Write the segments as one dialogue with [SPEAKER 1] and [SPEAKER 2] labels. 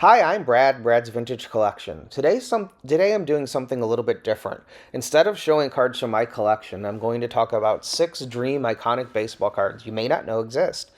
[SPEAKER 1] Hi, I'm Brad, Brad's Vintage Collection. Today I'm doing something a little bit different. Instead of showing cards from my collection, I'm going to talk about 6 dream iconic baseball cards you may not know exist.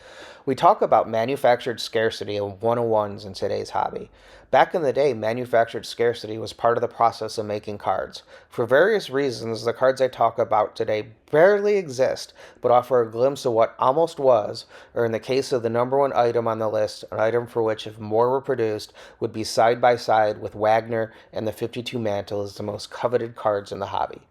[SPEAKER 1] We talk about manufactured scarcity of 101s in today's hobby. Back in the day, manufactured scarcity was part of the process of making cards. For various reasons, the cards I talk about today barely exist, but offer a glimpse of what almost was, or in the case of the number one item on the list, an item for which, if more were produced, would be side by side with Wagner and the 52 Mantle as the most coveted cards in the hobby.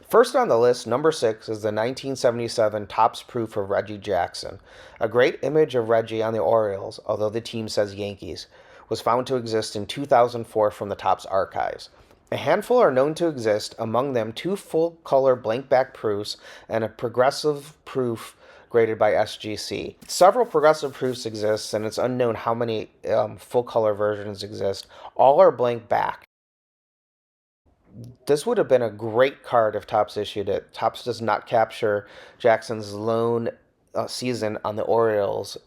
[SPEAKER 1] First on the list, number 6, is the 1977 Topps Proof of Reggie Jackson. A great image of Reggie on the Orioles, although the team says Yankees, was found to exist in 2004 from the Topps archives. A handful are known to exist, among them 2 full-color blank-back proofs and a progressive proof graded by SGC. Several progressive proofs exist, and it's unknown how many full-color versions exist. All are blank back. This would have been a great card if Topps issued it. Topps does not capture Jackson's lone season on the Orioles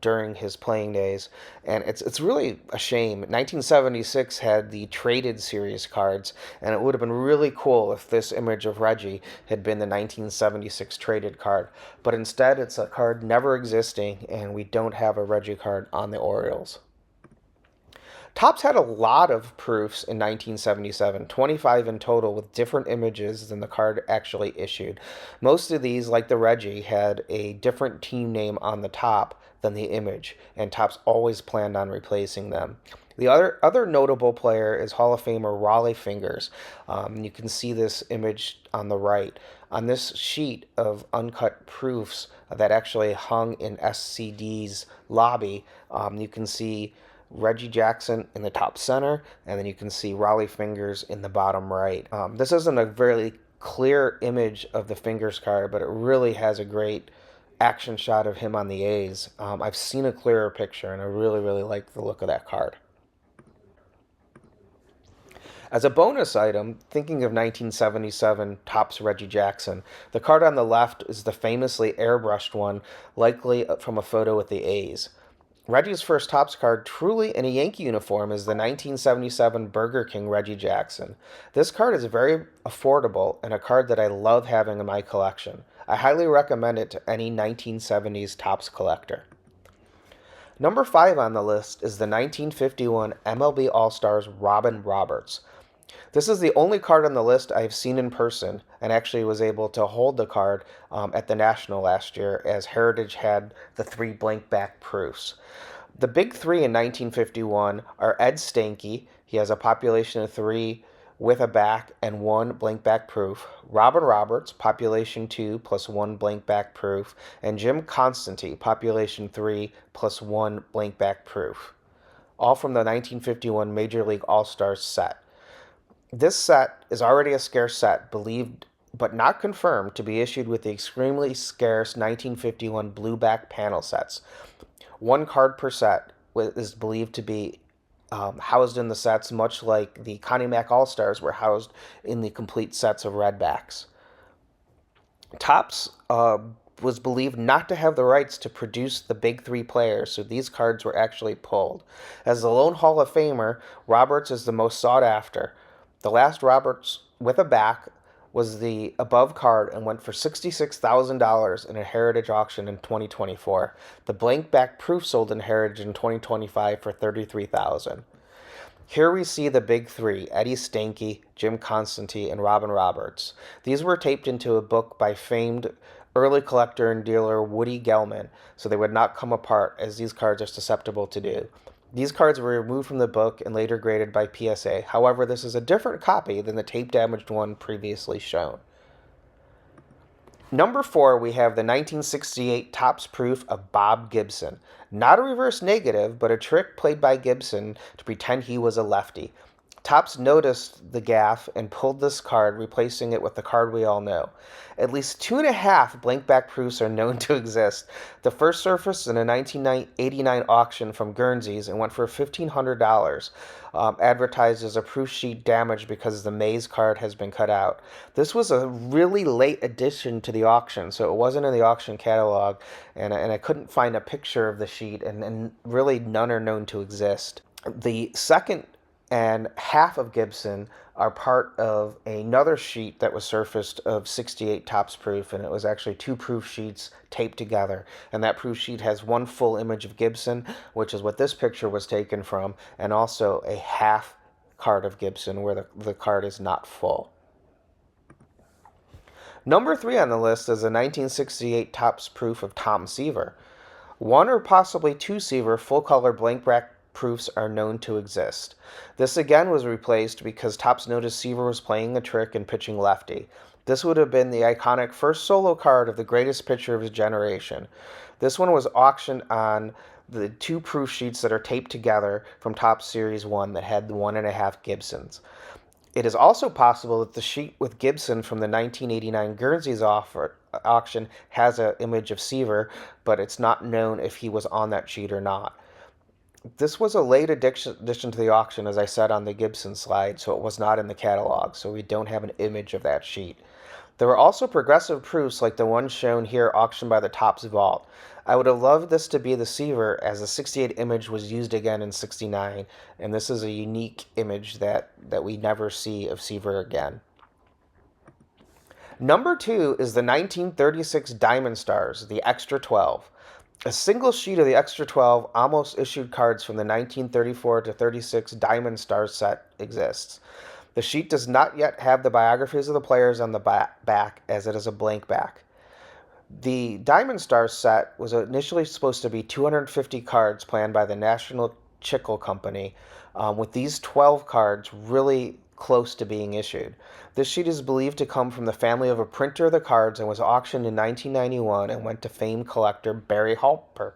[SPEAKER 1] during his playing days, and it's really a shame. 1976 had the traded series cards, and it would have been really cool if this image of Reggie had been the 1976 traded card. But instead, it's a card never existing, and we don't have a Reggie card on the Orioles. Topps had a lot of proofs in 1977, 25 in total, with different images than the card actually issued. Most of these, like the Reggie, had a different team name on the top than the image, and Topps always planned on replacing them. The other notable player is Hall of Famer Raleigh Fingers. You can see this image on the right. On this sheet of uncut proofs that actually hung in SCD's lobby, you can see Reggie Jackson in the top center, and then you can see Raleigh Fingers in the bottom right. This isn't a very clear image of the Fingers card, but it really has a great action shot of him on the A's. I've seen a clearer picture, and I really, really like the look of that card. As a bonus item, thinking of 1977 Topps Reggie Jackson, the card on the left is the famously airbrushed one, likely from a photo with the A's. Reggie's first Topps card, truly in a Yankee uniform, is the 1977 Burger King Reggie Jackson. This card is very affordable and a card that I love having in my collection. I highly recommend it to any 1970s Topps collector. Number 5 on the list is the 1951 MLB All-Stars Robin Roberts. This is the only card on the list I've seen in person, and actually was able to hold the card at the National last year, as Heritage had the 3 blank back proofs. The big 3 in 1951 are Ed Stanky. He has a population of 3 with a back and 1 blank back proof. Robin Roberts, population 2 plus 1 blank back proof. And Jim Constantine, population 3 plus 1 blank back proof. All from the 1951 Major League All-Stars set. This set is already a scarce set, believed but not confirmed to be issued with the extremely scarce 1951 blueback panel sets. 1 card per set is believed to be housed in the sets, much like the Connie Mack All-Stars were housed in the complete sets of redbacks. Topps was believed not to have the rights to produce the big 3 players, so these cards were actually pulled. As the lone Hall of Famer, Roberts is the most sought after. The last Roberts with a back was the above card and went for $66,000 in a Heritage auction in 2024. The blank back proof sold in Heritage in 2025 for $33,000. Here we see the big 3, Eddie Stanky, Jim Constantine, and Robin Roberts. These were taped into a book by famed early collector and dealer Woody Gelman, so they would not come apart, as these cards are susceptible to do. These cards were removed from the book and later graded by PSA. However, this is a different copy than the tape-damaged one previously shown. Number 4, we have the 1968 Topps Proof of Bob Gibson. Not a reverse negative, but a trick played by Gibson to pretend he was a lefty. Topps noticed the gaffe and pulled this card, replacing it with the card we all know. At least 2.5 blank back proofs are known to exist. The first surfaced in a 1989 auction from Guernsey's and went for $1,500, advertised as a proof sheet damaged because the Maze card has been cut out. This was a really late addition to the auction, so it wasn't in the auction catalog, and I couldn't find a picture of the sheet, and really none are known to exist. The second and half of Gibson are part of another sheet that was surfaced of 68 Topps proof, and it was actually two proof sheets taped together. And that proof sheet has one full image of Gibson, which is what this picture was taken from, and also a half card of Gibson where the card is not full. Number 3 on the list is a 1968 Topps proof of Tom Seaver. One or possibly two Seaver full-color blank back proofs are known to exist. This again was replaced because Topps noticed Seaver was playing a trick and pitching lefty. This would have been the iconic first solo card of the greatest pitcher of his generation. This one was auctioned on the two proof sheets that are taped together from Topps Series 1 that had the 1.5 Gibsons. It is also possible that the sheet with Gibson from the 1989 Guernsey's auction has an image of Seaver, but it's not known if he was on that sheet or not. This was a late addition to the auction, as I said on the Gibson slide, so it was not in the catalog, so we don't have an image of that sheet. There were also progressive proofs like the one shown here auctioned by the Topps Vault. I would have loved this to be the Seaver, as the 68 image was used again in 69, and this is a unique image that we never see of Seaver again. Number 2 is the 1936 Diamond Stars, the Extra 12. A single sheet of the Extra 12 almost issued cards from the 1934 to 36 Diamond Stars set exists. The sheet does not yet have the biographies of the players on the back, as it is a blank back. The Diamond Stars set was initially supposed to be 250 cards planned by the National Chicle Company, with these 12 cards really close to being issued. This sheet is believed to come from the family of a printer of the cards and was auctioned in 1991 and went to famed collector Barry Halper.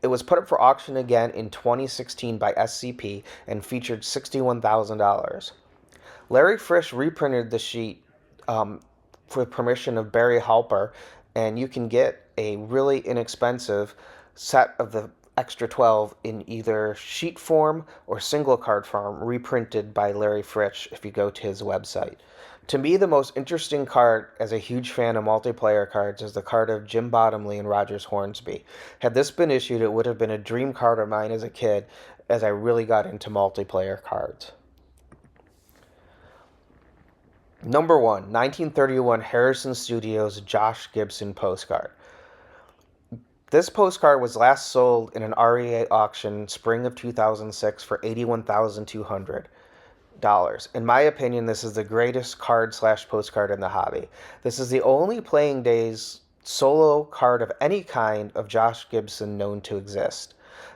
[SPEAKER 1] It was put up for auction again in 2016 by SCP and featured $61,000. Larry Frisch reprinted the sheet for permission of Barry Halper, and you can get a really inexpensive set of the Extra 12 in either sheet form or single card form, reprinted by Larry Frisch if you go to his website. To me, the most interesting card, as a huge fan of multiplayer cards, is the card of Jim Bottomley and Rogers Hornsby. Had this been issued, it would have been a dream card of mine as a kid, as I really got into multiplayer cards. Number 1, 1931 Harrison Studios Josh Gibson postcard. This postcard was last sold in an REA auction spring of 2006 for $81,200. In my opinion, this is the greatest card/postcard in the hobby. This is the only Playing Days solo card of any kind of Josh Gibson known to exist.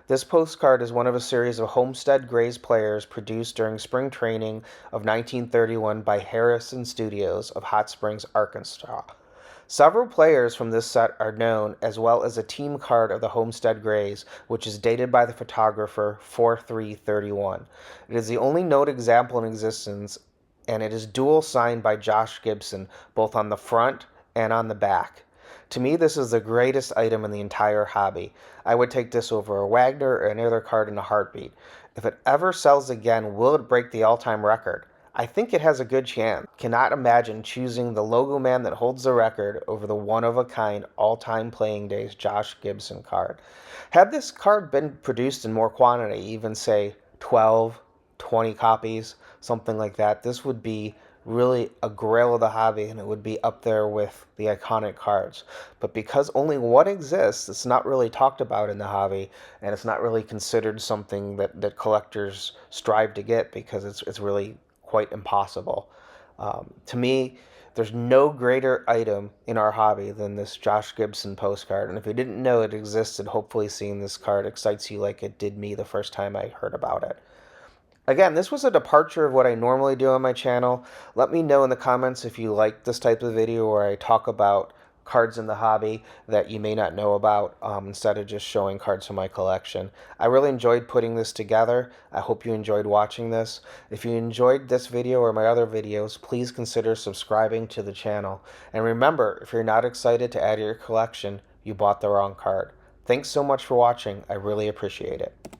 [SPEAKER 1] This postcard is one of a series of Homestead Grays players produced during spring training of 1931 by Harrison Studios of Hot Springs, Arkansas. Several players from this set are known, as well as a team card of the Homestead Grays, which is dated by the photographer 4/3/31. It is the only known example in existence, and it is dual signed by Josh Gibson, both on the front and on the back. To me, this is the greatest item in the entire hobby. I would take this over a Wagner or any other card in a heartbeat. If it ever sells again, will it break the all-time record? I think it has a good chance. Cannot imagine choosing the logo man that holds the record over the one-of-a-kind all-time Playing Days Josh Gibson card. Had this card been produced in more quantity, even say 12, 20 copies, something like that, this would be really a grail of the hobby, and it would be up there with the iconic cards. But because only one exists, it's not really talked about in the hobby, and it's not really considered something that collectors strive to get, because it's really quite impossible. To me, there's no greater item in our hobby than this Josh Gibson postcard, and if you didn't know it existed, hopefully seeing this card excites you like it did me the first time I heard about it. Again, this was a departure of what I normally do on my channel. Let me know in the comments if you like this type of video where I talk about cards in the hobby that you may not know about, instead of just showing cards from my collection. I really enjoyed putting this together. I hope you enjoyed watching this. If you enjoyed this video or my other videos, please consider subscribing to the channel. And remember, if you're not excited to add to your collection, you bought the wrong card. Thanks so much for watching. I really appreciate it.